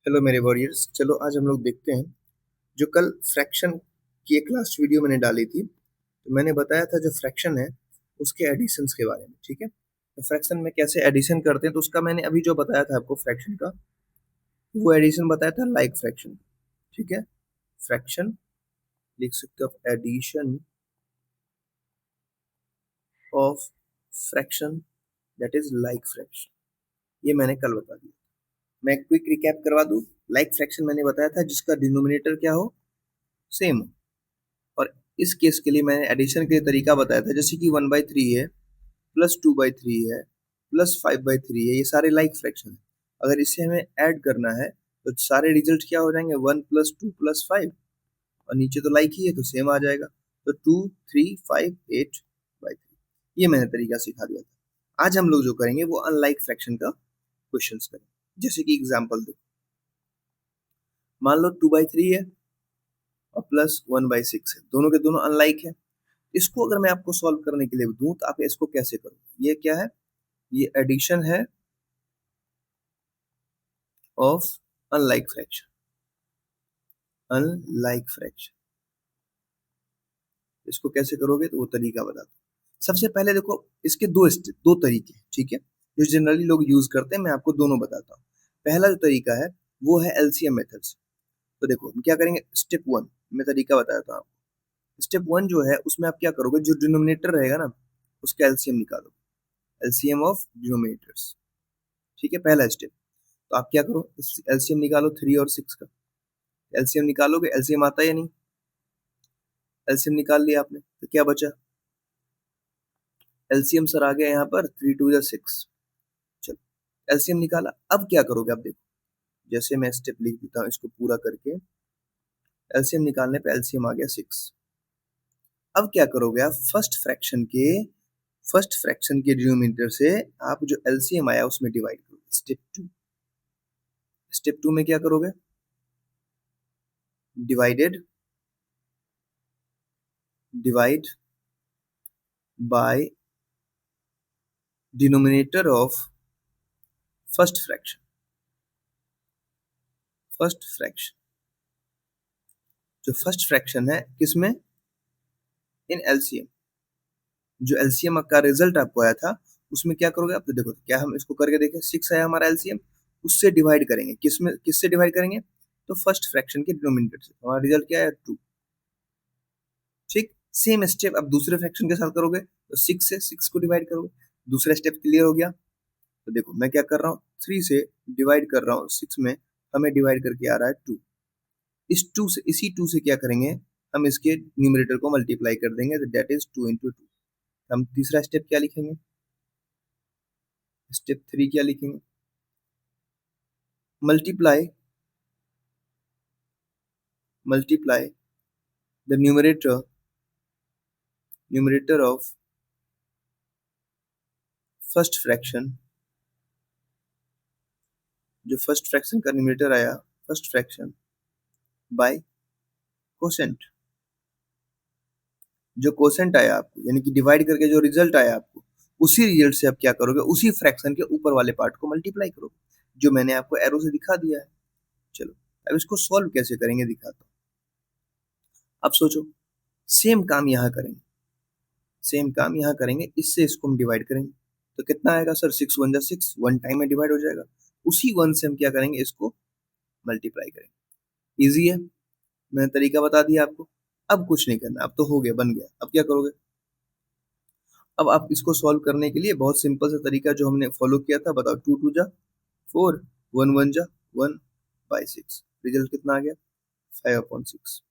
Hello मेरे warriors. चलो आज हम लोग देखते हैं जो कल फ्रैक्शन की एक लास्ट वीडियो मैंने डाली थी। तो मैंने बताया था जो फ्रैक्शन है उसके एडिशंस के बारे में। ठीक है, तो फ्रैक्शन में कैसे एडिशन करते हैं तो उसका मैंने अभी जो बताया था आपको फ्रैक्शन का, वो एडिशन बताया था लाइक फ्रैक्शन। ठीक है, फ्रैक्शन लिख सकते हो addition of fraction that is like fraction. ये मैंने कल बता दिया। मैं क्विक रिकैप करवा दूं। लाइक फ्रैक्शन मैंने बताया था जिसका डिनोमिनेटर क्या हो, सेम हो। और इस केस के लिए मैंने एडिशन के तरीका बताया था, जैसे कि 1/3 है, +2/3 है, +5/3 है, ये सारे लाइक फ्रैक्शन है। अगर इसे हमें ऐड करना है तो सारे रिजल्ट क्या हो जाएंगे, 1 + 2 + 5, और नीचे तो लाइक ही है तो सेम आ जाएगा। तो 2, 3, 5, 8/3, ये मैंने तरीका सिखा दिया था। आज हम लोग जो करेंगे वो अनलाइक फ्रैक्शन का क्वेश्चन करेंगे। जैसे कि एग्जाम्पल देखो, मान लो 2/3 है और +1/6 है, दोनों के दोनों अनलाइक है। इसको अगर मैं आपको सॉल्व करने के लिए दूं तो आप इसको कैसे करोगे, ये क्या है, ये एडिशन है of unlike fraction. Unlike fraction इसको कैसे करोगे तो वो तरीका बता दो। सबसे पहले देखो, इसके दो तरीके हैं, ठीक है, जो जनरली लोग यूज करते हैं। मैं आपको दोनों बताता हूँ। पहला जो तरीका है वो है एलसीएम मेथड्स। तो देखो हम क्या करेंगे, स्टेप वन में तरीका बताया था आपको। स्टेप वन जो है उसमें आप क्या करोगे, जो डिनोमिनेटर रहेगा ना उसका एलसीएम निकालो, एलसीएम ऑफ डिनोमिनेटर्स। ठीक है, पहला स्टेप। तो आप क्या करो, एलसीएम निकालो 3 और 6 का। एलसीएम निकालोगे, एलसीएम आता है या नहीं, एलसीएम निकाल लिया आपने तो क्या बचा, एलसीएम सर आ गया यहाँ पर 3 × 2 = 6। चलो एलसीएम निकाला, अब क्या करोगे आप देखो, जैसे मैं स्टेप लिख देता हूँ इसको पूरा करके। एलसीएम निकालने पे एलसीएम आ गया 6। अब क्या करोगे आप, फर्स्ट फ्रैक्शन के डिनोमिनेटर से आप जो एलसीएम आया उसमें डिवाइड करोगे। स्टेप टू में क्या करोगे, divide by denominator of first fraction. जो फर्स्ट फ्रैक्शन है किसमें, इन एलसीएम। जो एलसीएम का रिजल्ट आपको आया था उसमें क्या करोगे आप, तो देखो क्या हम इसको करके देखें, 6 आया हमारा एलसीएम, उससे डिवाइड करेंगे, किससे डिवाइड करेंगे, तो फर्स्ट फ्रैक्शन के डिनोमिनेटर से। हमारा रिजल्ट क्या है, 2। ठीक, सेम स्टेप अब दूसरे फ्रैक्शन के साथ करोगे, तो 6 से 6 को डिवाइड करोगे। दूसरा स्टेप क्लियर हो गया। तो देखो मैं क्या कर रहा हूँ, 3 से डिवाइड कर रहा हूँ 6 में, हमें डिवाइड करके आ रहा है 2। इसी 2 से क्या करेंगे, हम इसके न्यूमरेटर को मल्टीप्लाई कर देंगे, तो दैट इज 2 × 2। हम तीसरा स्टेप क्या लिखेंगे, स्टेप 3 क्या लिखेंगे, multiply the numerator of first fraction. जो फर्स्ट फ्रैक्शन का न्यूमरेटर आया, फर्स्ट फ्रैक्शन बाय कोसेंट। जो कोसेंट आया आपको, यानी कि डिवाइड करके जो रिजल्ट आया आपको, उसी रिजल्ट से आप क्या करोगे, उसी फ्रैक्शन के ऊपर वाले पार्ट को मल्टीप्लाई करोगे, जो मैंने आपको एरो से दिखा दिया है। चलो अब इसको सॉल्व कैसे करेंगे दिखाता हूँ। अब सोचो, सेम काम यहाँ करेंगे, इससे इसको हम डिवाइड करेंगे, तो कितना आएगा सर, 6 × 1 = 6, वन टाइम में डिवाइड हो जाएगा। उसी 1 से हम क्या करेंगे, इसको मल्टीप्लाई करेंगे। इजी है, मैंने तरीका बता दिया आपको। अब कुछ नहीं करना, अब तो हो गया, बन गया। अब क्या करोगे, अब आप इसको सॉल्व करने के लिए बहुत सिंपल सा तरीका जो हमने फॉलो किया था, बताओ, 2 × 2 = 4, 1 × 1 = 1/6। रिजल्ट कितना आ गया, 5/6।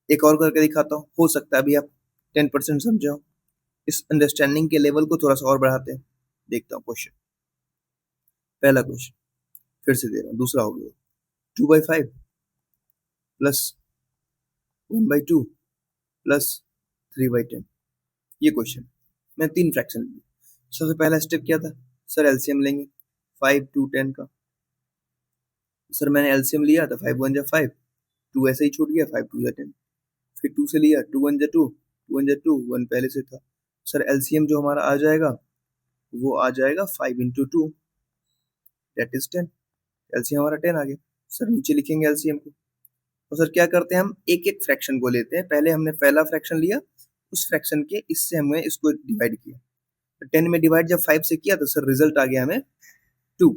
एक और करके दिखाता हूँ, हो सकता है अभी आप 10% समझे हो। इस अंडरस्टैंडिंग के लेवल को थोड़ा सा और बढ़ाते हैं। देखता हूँ क्वेश्चन, पहला क्वेश्चन फिर से दे रहा हूँ, दूसरा हो गया, 2/5 प्लस 1/2 प्लस 3/10। ये क्वेश्चन मैं 3 फ्रैक्शन लिए। सबसे पहला स्टेप क्या था, सर एलसीएम लेंगे 5 2 10 का। सर मैंने एलसीएम लिया तो 5 × 1 = 5, 2 ऐसे ही छूट गया, 5 2 × 10। फिर 2 से लिया, 2 × 1 = 2, 2 × 2 1 पहले से था। सर एलसीएम जो हमारा आ जाएगा वो आ जाएगा 5 × 2 दैट इज 10। एलसीएम हमारा 10 आ गया। सर नीचे लिखेंगे एलसीएम को। तो सर क्या करते हैं, हम एक एक फ्रैक्शन को लेते हैं। पहले हमने पहला फ्रैक्शन लिया, उस फ्रैक्शन के इससे हमने इसको डिवाइड किया। तो 10 में डिवाइड जब 5 से किया तो सर रिजल्ट आ गया हमें 2,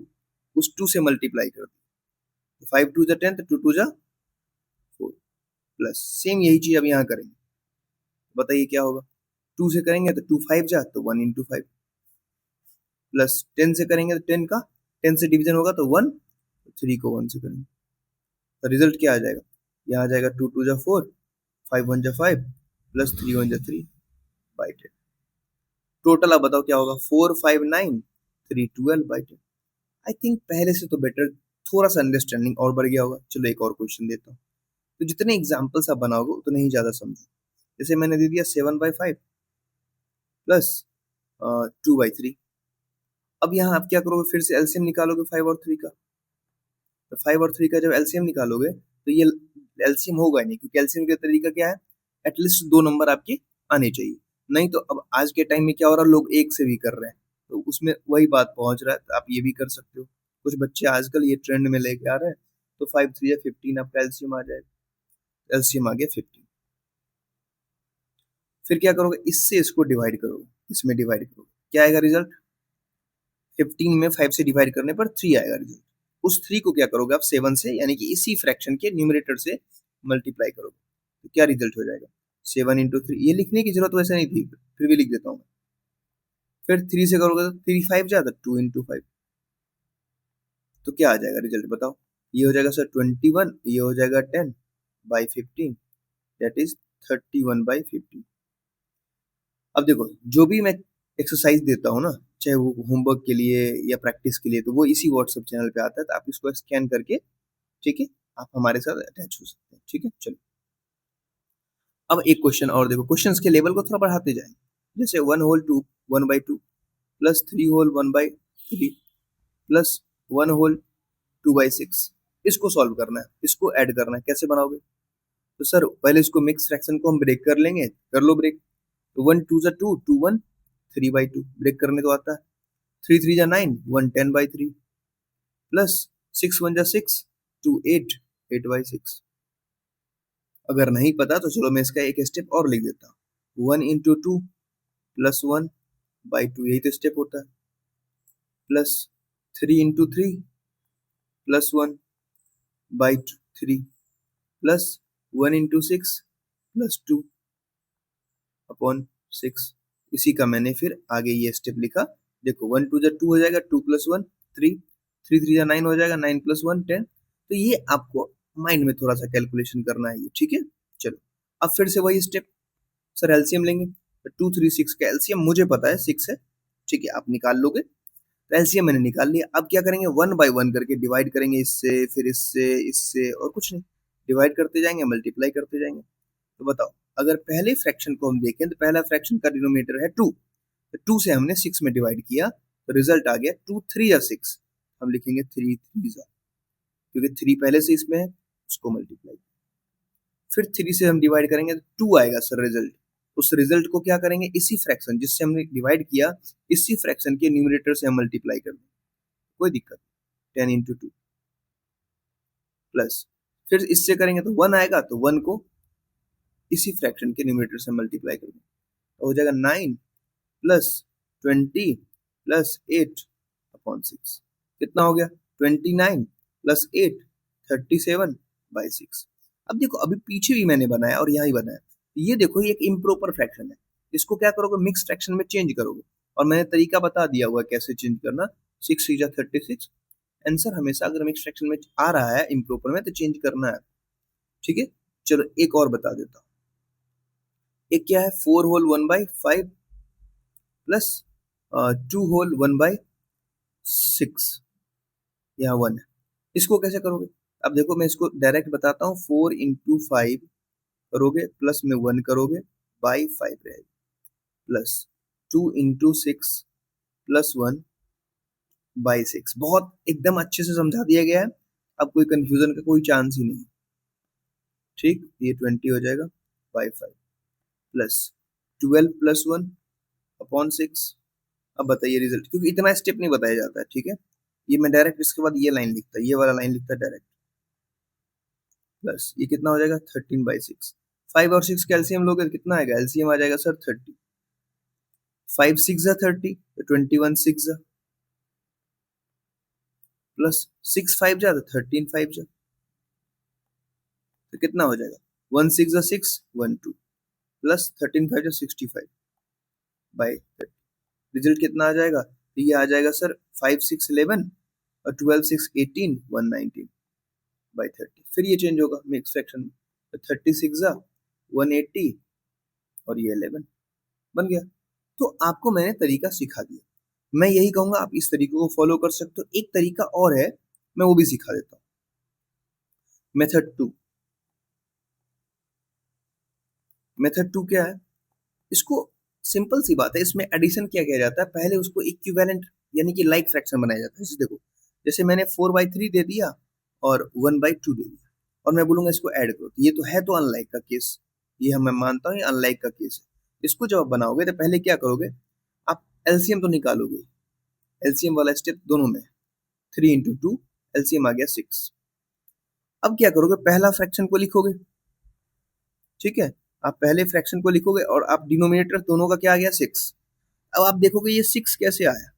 उस 2 से मल्टीप्लाई कर दिया। 5 2 जा 10, तो 2 2 जा 4 प्लस सेम यही चीज अब यहाँ करेंगे। बताइए क्या होगा, 2 से करेंगे तो 2 5 जा तो 1 इंटू 5 प्लस 10 से करेंगे तो 10 का 10 से डिवीजन होगा तो 1, 3 को 1 से करेंगे तो रिजल्ट क्या आ जाएगा, यहाँ आ जाएगा 2 2 जा 4, 5 1 जा 5 प्लस 3 1 जा 3 बाई 10। टोटल आप बताओ क्या होगा, 4 5 9 3 12 बाई 10। आई थिंक पहले से तो बेटर, थोड़ा सा अंडरस्टैंडिंग और बढ़ गया होगा। चलो एक और क्वेश्चन देता हूँ। तो जितने एग्जाम्पल्स आप बनाओगे उतने ही ज्यादा समझो। जैसे मैंने दे दिया 7 बाई 5 प्लस 2 बाई 3। अब यहाँ आप क्या करोगे, फिर से एलसीएम निकालोगे 5 और 3 का। तो 5 और 3 का जब एलसीएम निकालोगे तो ये एलसीएम होगा ही नहीं, क्योंकि एलसीएम का तरीका क्या है, एटलीस्ट 2 नंबर आपके आने चाहिए। नहीं तो अब आज के टाइम में क्या हो रहा है, लोग एक से भी कर रहे हैं, तो उसमें वही बात पहुंच रहा है। तो आप ये भी कर सकते हो। कुछ बच्चे आजकल ये ट्रेंड में लेके आ रहे हैं। तो 5 3 या 15 आपका एलसीएम आ जाएगा। एलसीएम आ गया 15। फिर क्या करोगे, इससे इसको डिवाइड करोगे, इसमें डिवाइड करोगे, क्या आएगा रिजल्ट, 15 में 5 से डिवाइड करने पर 3 आएगा रिजल्ट। उस 3 को क्या करोगे आप 7 से, यानी कि इसी फ्रैक्शन के न्यूमरेटर से मल्टीप्लाई करोगे, तो क्या रिजल्ट हो जाएगा, 7 इंटू 3। ये लिखने की जरूरत वैसे नहीं थी, फिर भी लिख देता हूँ। फिर 3 से करोगे तो 3 5 जाता 2 इंटू 5, तो क्या आ जाएगा रिजल्ट बताओ। ये हो जाएगा सर 21, ये हो जाएगा 10 बाई 15, दैट इज 31 बाई 15। अब देखो, जो भी मैं एक्सरसाइज देता हूँ ना, चाहे वो होमवर्क के लिए या प्रैक्टिस के लिए, तो वो इसी व्हाट्सएप चैनल पे आता है। तो आप इसको स्कैन करके, ठीक है, आप हमारे साथ अटैच हो सकते हैं। ठीक है, चलो अब एक क्वेश्चन और देखो। क्वेश्चंस के लेवल को थोड़ा बढ़ाते जाएं। जैसे 1 whole 2 1 by 2 plus 3 whole 1 by 3 plus 1 whole 2 by 6। इसको सॉल्व करना है, इसको ऐड करना है। कैसे बनाओगे, तो सर पहले इसको मिक्स फ्रैक्शन को हम ब्रेक कर लेंगे। कर लो ब्रेक। तो 1 2 जा 2 2 1 3 बाई 2 ब्रेक करने तो आता है। 3 3 जा 9 1 10 बाई 3 प्लस 6 1 जा 6 2 8 8 बाई 6। अगर नहीं पता तो चलो मैं इसका एक स्टेप और लिख देता हूँ। 1 इंटू 2 प्लस 1 बाई 2, यही तो स्टेप होता है। Plus 3 into 3 plus 1 by 3 plus 1 into 6 plus 2 upon 6। इसी का मैंने फिर आगे ये स्टेप लिखा। देखो 1 2 जा 2 हो जाएगा, 2 प्लस 1 3, 3 3 जा 9 हो जाएगा, 9 प्लस 1 10। तो ये आपको माइंड में थोड़ा सा कैलकुलेशन करना है ये, ठीक है। चलो अब फिर से वही स्टेप, सर एलसीएम लेंगे। तो 2 3 6 का एलसीएम मुझे पता है 6 है, ठीक है, आप निकाल लोगे। तो एलसीएम मैंने निकाल लिया। अब क्या करेंगे, 1 बाई 1 करके डिवाइड करेंगे, इससे फिर इससे इससे, और कुछ नहीं, डिवाइड करते जाएंगे, मल्टीप्लाई करते जाएंगे। तो बताओ, अगर पहले फ्रैक्शन को हम देखें तो पहला फ्रैक्शन का डिनोमिनेटर है 2, तो 2 से हमने 6 में डिवाइड किया, तो रिजल्ट आ गया 2 3 या 6। हम लिखेंगे 3 3 जा, क्योंकि 3 पहले से इसमें है, उसको मल्टीप्लाई। फिर 3 से हम डिवाइड करेंगे तो 2 आएगा सर रिजल्ट। उस रिजल्ट को क्या करेंगे, इसी फ्रैक्शन जिससे हमने डिवाइड किया, इसी फ्रैक्शन के न्यूमरेटर से हम मल्टीप्लाई कर देंगे, कोई दिक्कत नहीं। 10 इंटू 2 प्लस, फिर इससे करेंगे तो 1 आएगा, तो 1 को इसी फ्रैक्शन के न्यूमरेटर से मल्टीप्लाई कर देंगे, तो हो जाएगा 9 प्लस 20 प्लस 8 अपॉन 6। कितना हो गया, 29 प्लस 8 37 बाई 6। अब देखो, अभी पीछे भी मैंने बनाया और यहाँ ही बनाया। ये देखो, ये एक इम्प्रॉपर फ्रैक्शन है। इसको क्या करोगे, मिक्स फ्रैक्शन में चेंज करोगे, और मैंने तरीका बता दिया हुआ कैसे चेंज करना। 6 3 जा 36। आंसर हमेशा अगर मिक्स फ्रैक्शन में आ रहा है इम्प्रॉपर में तो चेंज करना है, ठीक है। चलो एक और बता देता हूँ। एक क्या है, 4 whole 1 by 5 plus 2 whole 1 by 6, यहाँ 1 है। इसको कैसे करोगे, अब देखो मैं इसको डायरेक्ट बताता हूँ। 4 इंटू 5 करोगे, प्लस में 1 करोगे, बाई 5 रहेगा, प्लस 2 इंटू 6 प्लस 1 बाई 6। बहुत एकदम अच्छे से समझा दिया गया है, अब कोई कंफ्यूजन का कोई चांस ही नहीं, ठीक। ये 20 हो जाएगा बाई 5 प्लस 12 प्लस 1 अपॉन 6। अब बताइए रिजल्ट, क्योंकि इतना स्टेप नहीं बताया जाता है, ठीक है। ये मैं डायरेक्ट इसके बाद ये लाइन लिखता, ये वाला लाइन लिखता डायरेक्ट। प्लस ये कितना हो जाएगा 13/6। 5 और 6 का एलसीएम लोगे तो कितना आएगा, एलसीएम आ जाएगा सर 30। 5 6 जा 30 तो 21 6 जा प्लस 6 5 जा तो 13 5 जा तो कितना हो जाएगा 1 6 जा 6 1 2 प्लस 13 5 जा 65 बाई 30। रिजल्ट कितना आ जाएगा, तो ये आ जाएगा सर 5 6 11 और 12 6 18 119 बाई 30। फिर ये चेंज होगा मिक्स फ्रैक्शन में, तो 36 जा 180 और ये 11 बन गया। तो आपको मैंने तरीका सिखा दिया, मैं यही कहूंगा आप इस तरीके को फॉलो कर सकते हो। एक तरीका और है, मैं वो भी सिखा देता हूँ। मेथड 2, मेथड 2 क्या है, इसको सिंपल सी बात है, इसमें एडिशन क्या किया जाता है, पहले उसको इक्विवेलेंट यानी कि लाइक फ्रैक्शन बनाया जाता है। जैसे देखो, जैसे मैंने 4/3 दे दिया और 1/2 दे दिया और मैं बोलूंगा इसको ऐड करो, तो ये तो है तो अनलाइक का केस, ये मैं मानता हूँ ये अनलाइक का केस है। इसको जब आप बनाओगे तो पहले क्या करोगे, आप एलसीएम तो निकालोगे, एलसीएम वाला स्टेप दोनों में, 3 × 2 एलसीएम आ गया 6। अब क्या करोगे, पहला फ्रैक्शन को लिखोगे, ठीक है, आप पहले फ्रैक्शन को लिखोगे और आप डिनोमिनेटर दोनों का क्या आ गया 6। अब आप देखोगे ये 6 कैसे आया,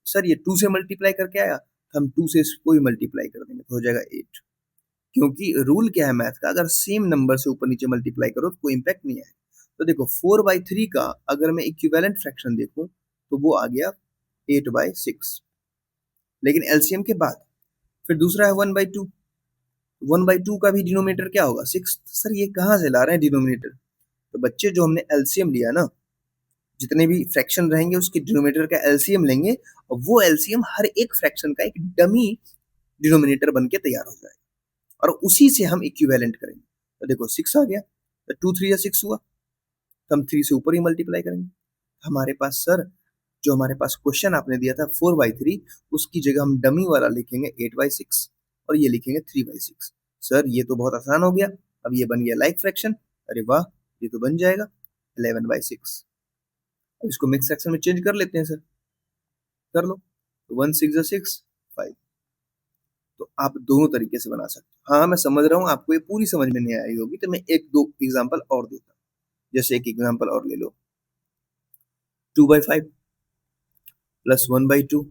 सर ये 2 से मल्टीप्लाई करके आया, तो हम 2 से इसको ही मल्टीप्लाई कर देंगे तो हो जाएगा 8। क्योंकि रूल क्या है मैथ का, अगर सेम नंबर से ऊपर नीचे मल्टीप्लाई करो तो कोई इंपैक्ट नहीं आएगा। तो देखो 4/3 का अगर मैं इक्विवेलेंट फ्रैक्शन देखूं तो वो आ गया 8/6, लेकिन एलसीएम के बाद फिर दूसरा है 1/2। 1/2 का भी डिनोमिनेटर क्या होगा 6। सर ये कहाँ से ला रहे हैं डिनोमिनेटर, तो बच्चे जो हमने एलसीएम लिया ना, जितने भी फ्रैक्शन रहेंगे उसके डिनोमिनेटर का एलसीएम लेंगे और वो एलसीएम हर एक फ्रैक्शन का एक डमी डिनोमिनेटर बन के तैयार हो जाएगा और उसी से हम इक्विवेलेंट करेंगे। तो देखो 6 आ गया, तो 2 3 या 6 हुआ, तो हम 3 से ऊपर ही मल्टीप्लाई करेंगे। हमारे पास सर जो हमारे पास क्वेश्चन आपने दिया था 4/3, उसकी जगह हम डमी वाला लिखेंगे 8/6 और ये लिखेंगे 3/6। सर ये तो बहुत आसान हो गया, अब ये बन गया लाइक फ्रैक्शन, अरे वाह, ये तो बन जाएगा 11/6। अब इसको मिक्स फ्रैक्शन में चेंज कर लेते हैं सर, कर लो, तो 1 6 जा 6 5। तो आप दोनों तरीके से बना सकते हो। हाँ मैं समझ रहा हूँ आपको ये पूरी समझ में नहीं आई होगी, तो मैं एक दो एग्जांपल और देता हूँ। जैसे एक एग्जांपल और ले लो, 2/5 प्लस 1/2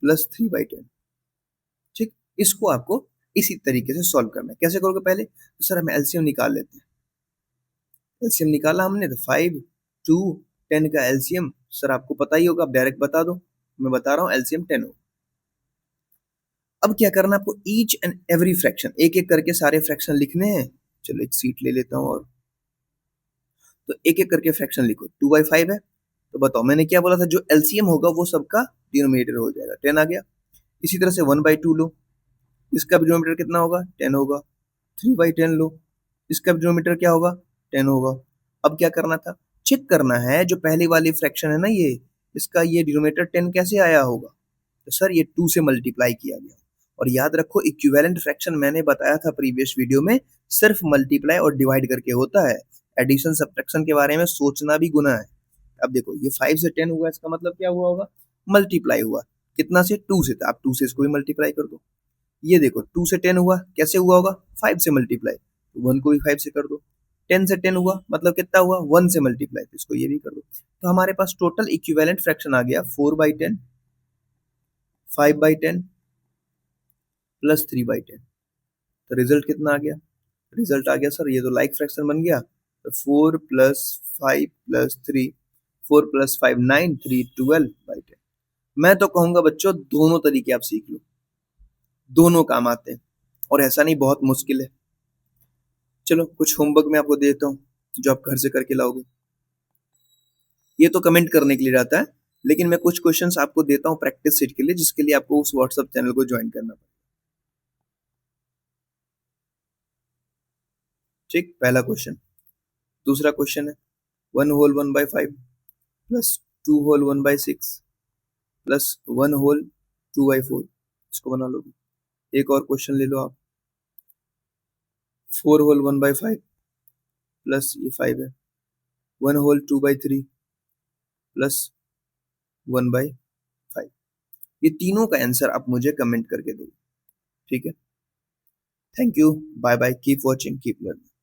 प्लस 3/10। ठीक, इसको आपको इसी तरीके से सॉल्व करना है। कैसे करोगे पहले, तो सर हम एलसीएम निकाल लेते हैं। एलसीएम निकाला हमने तो 5 2 10 का एलसीएम सर आपको पता ही होगा, आप डायरेक्ट बता दो, मैं बता रहा हूँ एलसीएम 10 हो। अब क्या करना आपको, ईच एंड एवरी फ्रैक्शन एक एक करके सारे फ्रैक्शन लिखने हैं। चलो एक सीट ले लेता हूँ, और तो एक एक करके फ्रैक्शन लिखो। 2/5 है, तो बताओ मैंने क्या बोला था, जो एलसीएम होगा वो सबका डिनोमिनेटर हो जाएगा, 10 आ गया। इसी तरह से 1/2 लो, इसका भी डिनोमिनेटर कितना होगा 10 होगा। 3/10 लो, इसका भी डिनोमिनेटर क्या होगा 10 होगा। अब क्या करना था, चेक करना है जो पहली वाली फ्रैक्शन है ना ये, इसका ये डिनोमिनेटर 10 कैसे आया होगा, तो सर ये 2 से मल्टीप्लाई किया गया। और याद रखो इक्विवेलेंट फ्रैक्शन मैंने बताया था प्रीवियस वीडियो में, सिर्फ मल्टीप्लाई और डिवाइड करके होता है, एडिशन सब्ट्रैक्शन के बारे में सोचना भी गुनाह है। अब देखो ये 5 से 10 हुआ, इसका मतलब क्या हुआ होगा, मल्टीप्लाई हुआ, कितना से 2 से, तो आप 2 से इसको भी मल्टीप्लाई कर दो। ये देखो 2 से 10 हुआ, कैसे हुआ होगा 5 से मल्टीप्लाई, तो 1 को भी 5 से कर दो। 10 से 10 हुआ मतलब कितना हुआ 1 से मल्टीप्लाई, तो इसको ये भी कर दो। तो हमारे पास टोटल इक्विवेलेंट फ्रैक्शन आ गया 4/10 5/10 प्लस 3/10। तो रिजल्ट कितना आ गया, रिजल्ट आ गया सर ये तो लाइक फ्रैक्शन बन गया, तो 4 प्लस 5 प्लस 3, 4 प्लस 5 9 3 12/10। मैं तो कहूंगा बच्चों दोनों तरीके आप सीख लो, दोनों काम आते हैं और ऐसा नहीं बहुत मुश्किल है। चलो कुछ होमवर्क मैं आपको देता हूँ जो आप घर से करके लाओगे। ये तो कमेंट करने के लिए रहता है, लेकिन मैं कुछ क्वेश्चंस आपको देता हूँ प्रैक्टिस सीट के लिए, जिसके लिए आपको उस व्हाट्सएप चैनल को ज्वाइन करना पड़ेगा। ठीक, पहला क्वेश्चन। दूसरा क्वेश्चन है 1 whole 1/5 plus 2 whole 1/6 plus 1 whole 2/4, इसको बना लोगे। एक और क्वेश्चन ले लो आप, 4 होल 1/5 प्लस ये 5 है, 1 होल 2/3 प्लस 1/5। ये तीनों का आंसर आप मुझे कमेंट करके दो, ठीक है। Thank you, bye bye, keep watching, keep learning.